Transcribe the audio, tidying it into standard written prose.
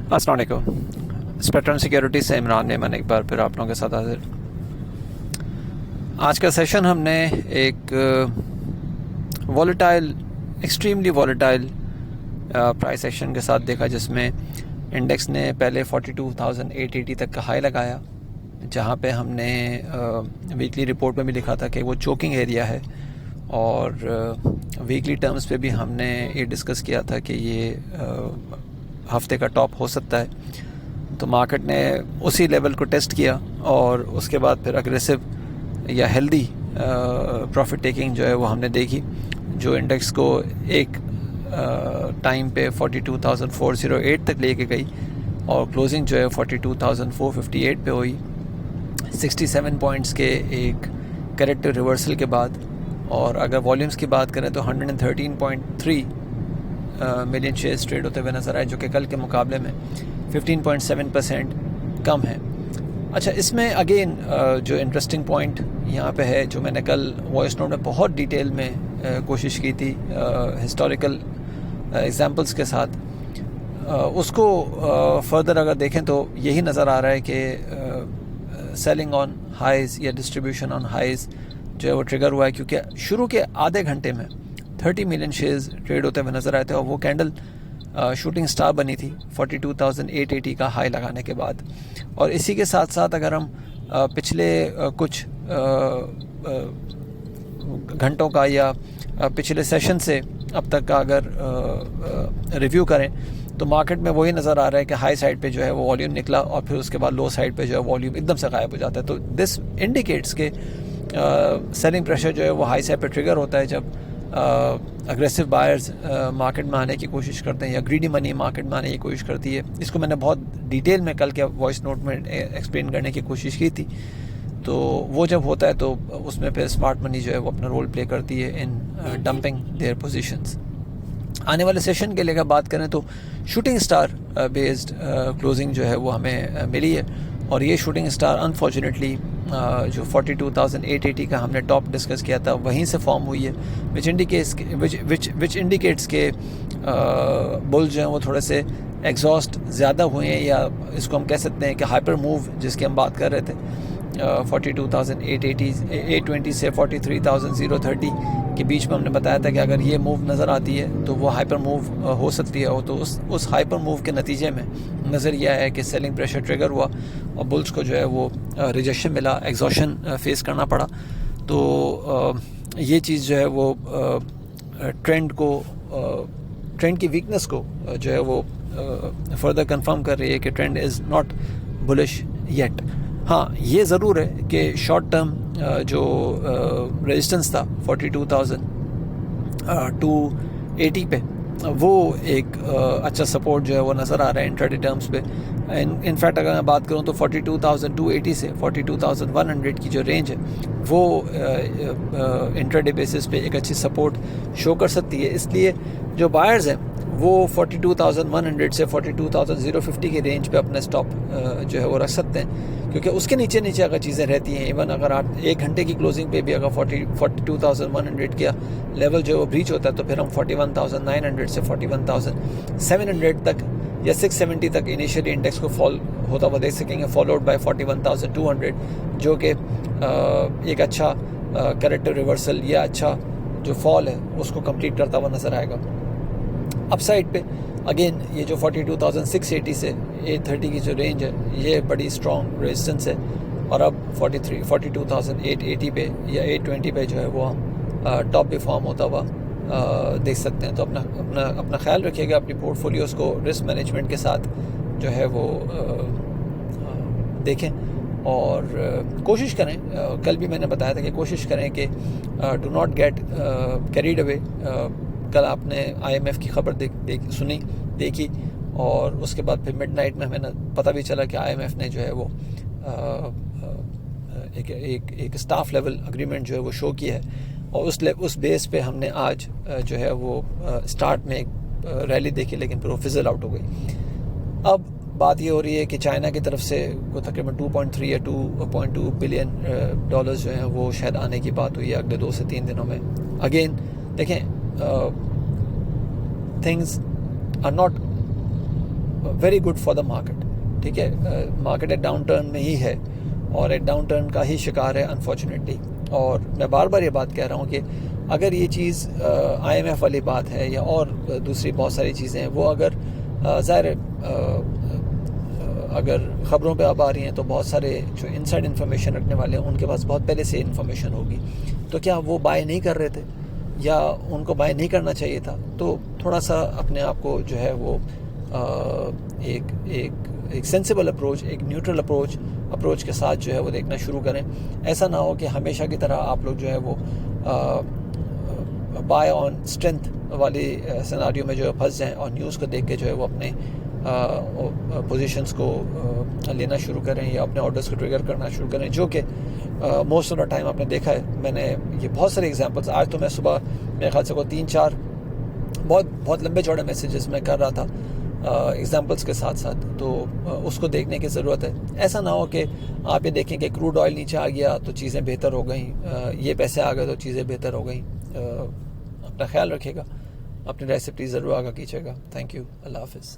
السلام علیکم. Spectrum security سے عمران میمن ایک بار پھر آپ لوگوں کے ساتھ حاضر. آج کا سیشن ہم نے ایک volatile extremely volatile price action کے ساتھ دیکھا، جس میں انڈیکس نے پہلے 42,880 تک کا ہائی لگایا، جہاں پہ ہم نے ویکلی رپورٹ میں بھی لکھا تھا کہ وہ چوکنگ ایریا ہے، اور ویکلی ٹرمز پہ بھی ہم نے یہ ڈسکس کیا تھا کہ یہ ہفتے کا ٹاپ ہو سکتا ہے. تو مارکیٹ نے اسی لیول کو ٹیسٹ کیا، اور اس کے بعد پھر اگریسو یا ہیلدی پروفٹ ٹیکنگ جو ہے وہ ہم نے دیکھی، جو انڈیکس کو ایک ٹائم پہ 42,408 تک لے کے گئی، اور کلوزنگ جو ہے 42,458 پہ ہوئی 67 پوائنٹس کے ایک کریکٹر ریورسل کے بعد. اور اگر والیومز کی بات کریں تو 113.3 ملین شیئرز ٹریڈ ہوتے ہوئے نظر آئے، جو کہ کل کے مقابلے میں 15.7% کم ہے. اچھا، اس میں اگین جو انٹرسٹنگ پوائنٹ یہاں پہ ہے، جو میں نے کل وائس نوٹ میں بہت ڈیٹیل میں کوشش کی تھی ہسٹوریکل ایگزامپلس کے ساتھ، اس کو فردر اگر دیکھیں تو یہی نظر آ رہا ہے کہ سیلنگ آن ہائیز یا ڈسٹریبیوشن آن ہائیز جو ہے وہ ٹریگر ہوا ہے، کیونکہ شروع کے آدھے گھنٹے میں 30 ملین شیئرز ٹریڈ ہوتے ہوئے نظر آئے تھے، اور وہ کینڈل شوٹنگ سٹار بنی تھی 42,880 کا ہائی لگانے کے بعد. اور اسی کے ساتھ ساتھ اگر ہم پچھلے کچھ گھنٹوں کا یا پچھلے سیشن سے اب تک کا اگر ریویو کریں تو مارکیٹ میں وہی نظر آ رہا ہے کہ ہائی سائڈ پہ جو ہے وہ والیوم نکلا، اور پھر اس کے بعد لو سائڈ پہ جو ہے والیوم ایک دم سے غائب ہو جاتا ہے. تو دس انڈیکیٹس کہ سیلنگ پریشر جو ہے وہ ہائی سائڈ پہ ٹریگر ہوتا ہے جب اگریسو بائرز مارکیٹ میں آنے کی کوشش کرتے ہیں، یا گریڈی منی مارکیٹ میں آنے کی کوشش کرتی ہے. اس کو میں نے بہت ڈیٹیل میں کل کے وائس نوٹ میں ایکسپلین کرنے کی کوشش کی تھی. تو وہ جب ہوتا ہے تو اس میں پھر اسمارٹ منی جو ہے وہ اپنا رول پلے کرتی ہے ان ڈمپنگ دیئر پوزیشنز. آنے والے سیشن کے لیے اگر بات کریں تو شوٹنگ سٹار بیسڈ کلوزنگ جو ہے وہ ہمیں ملی ہے، اور یہ شوٹنگ سٹار انفارچونیٹلی جو 42,880 کا ہم نے ٹاپ ڈسکس کیا تھا وہیں سے فارم ہوئی ہے، وچ انڈیکیٹس کے بل جو ہیں وہ تھوڑے سے ایگزاسٹ زیادہ ہوئے ہیں، یا اس کو ہم کہہ سکتے ہیں کہ ہائپر موو جس کی ہم بات کر رہے تھے 42,820 سے 43,030 کے بیچ میں ہم نے بتایا تھا کہ اگر یہ موو نظر آتی ہے تو وہ ہائپر موو ہو سکتی ہے. تو اس ہائپر موو کے نتیجے میں نظر یہ ہے کہ سیلنگ پریشر ٹریگر ہوا، اور بلز کو جو ہے وہ ریجیکشن ملا، ایگزاشن فیس کرنا پڑا. تو یہ چیز جو ہے وہ ٹرینڈ کی ویکنس کو جو ہے وہ فردر کنفرم کر رہی ہے کہ trend is not bullish yet. ہاں، یہ ضرور ہے کہ شارٹ ٹرم جو ریزسٹنس تھا 42,280 پہ، وہ ایک اچھا سپورٹ جو ہے وہ نظر آ رہا ہے انٹراڈے ٹرمز پہ. انفیکٹ اگر میں بات کروں تو 42,280 سے 42,100 کی جو رینج ہے وہ انٹراڈے بیسس پہ ایک اچھی سپورٹ شو کر سکتی ہے. اس لیے جو بائرز ہیں وہ 42,100 سے 42,050 کی رینج پہ اپنا سٹاپ جو ہے وہ رکھ سکتے ہیں، کیونکہ اس کے نیچے اگر چیزیں رہتی ہیں، ایون اگر آپ ایک گھنٹے کی کلوزنگ پہ بھی اگر 42,100 کا لیول جو ہے وہ بریچ ہوتا ہے تو پھر ہم 41,900 سے 41,700 تک یا 670 تک انیشیلی انڈیکس کو فال ہوتا ہوا دیکھ سکیں گے، فالوڈ بائی 41,200 جو کہ ایک اچھا کریکٹر ریورسل یا اچھا جو فال ہے اس کو کمپلیٹ کرتا ہوا نظر آئے گا. اپ سائڈ پہ اگین یہ جو 42,680 سے 830 کی جو رینج ہے یہ بڑی اسٹرانگ ریزسٹنس ہے، اور اب 42,880 پہ یا 820 پہ جو ہے وہ ہم ٹاپ پہ فارم ہوتا ہوا دیکھ سکتے ہیں. تو اپنا خیال رکھیے گا، اپنی پورٹ فولیوز کو رسک مینجمنٹ کے ساتھ جو ہے وہ دیکھیں، اور کوشش کریں، کل بھی میں نے بتایا تھا کہ کوشش کریں کہ do not get carried away. کل آپ نے IMF کی خبر دیکھی، اور اس کے بعد پھر مڈ نائٹ میں ہمیں پتہ بھی چلا کہ IMF نے جو ہے وہ ایک اسٹاف لیول اگریمنٹ جو ہے وہ شو کیا ہے، اور اس بیس پہ ہم نے آج جو ہے وہ اسٹارٹ میں ایک ریلی دیکھی، لیکن پھر وہ فزل آؤٹ ہو گئی. اب بات یہ ہو رہی ہے کہ چائنا کی طرف سے کوئی تقریباً 2.3 یا 2.2 بلین ڈالرز جو ہیں وہ شاید آنے کی بات ہوئی ہے اگلے 2 سے 3 دنوں میں. اگین دیکھیں، things are not very good for the market. ٹھیک ہے, مارکیٹ ایک ڈاؤن ٹرن میں ہی ہے اور ایک ڈاؤن ٹرن کا ہی شکار ہے انفارچونیٹلی. اور میں بار بار یہ بات کہہ رہا ہوں کہ اگر یہ چیز IMF والی بات ہے یا اور دوسری بہت ساری چیزیں ہیں, وہ اگر ظاہر اگر خبروں پہ اب آ رہی ہیں تو بہت سارے جو انسائڈ انفارمیشن رکھنے والے ہیں ان کے پاس بہت پہلے سے انفارمیشن ہوگی. تو کیا وہ بائی نہیں کر رہے تھے یا ان کو بائی نہیں کرنا چاہیے تھا؟ تو تھوڑا سا اپنے آپ کو جو ہے وہ ایک سینسیبل اپروچ, ایک نیوٹرل اپروچ کے ساتھ جو ہے وہ دیکھنا شروع کریں. ایسا نہ ہو کہ ہمیشہ کی طرح آپ لوگ جو ہے وہ بائی آن اسٹرینتھ والی سیناریو میں جو ہے پھنس جائیں اور نیوز کو دیکھ کے جو ہے وہ اپنے پوزیشنز کو لینا شروع کریں یا اپنے آرڈرز کو ٹریگر کرنا شروع کریں, جو کہ موسٹ آف دا ٹائم آپ نے دیکھا ہے. میں نے یہ بہت سارے ایگزامپلس, آج تو میں صبح میرے خیال سے کو 3-4 بہت لمبے چوڑے میسیجز میں کر رہا تھا ایگزامپلس کے ساتھ ساتھ, تو اس کو دیکھنے کی ضرورت ہے. ایسا نہ ہو کہ آپ یہ دیکھیں کہ کروڈ آئل نیچے آ گیا تو چیزیں بہتر ہو گئیں, یہ پیسے آ گئے تو چیزیں بہتر ہو گئیں. اپنا خیال رکھیے گا, اپنی ریسپٹی ضرور آگاہ کیجیے گا. تھینک یو, اللہ حافظ.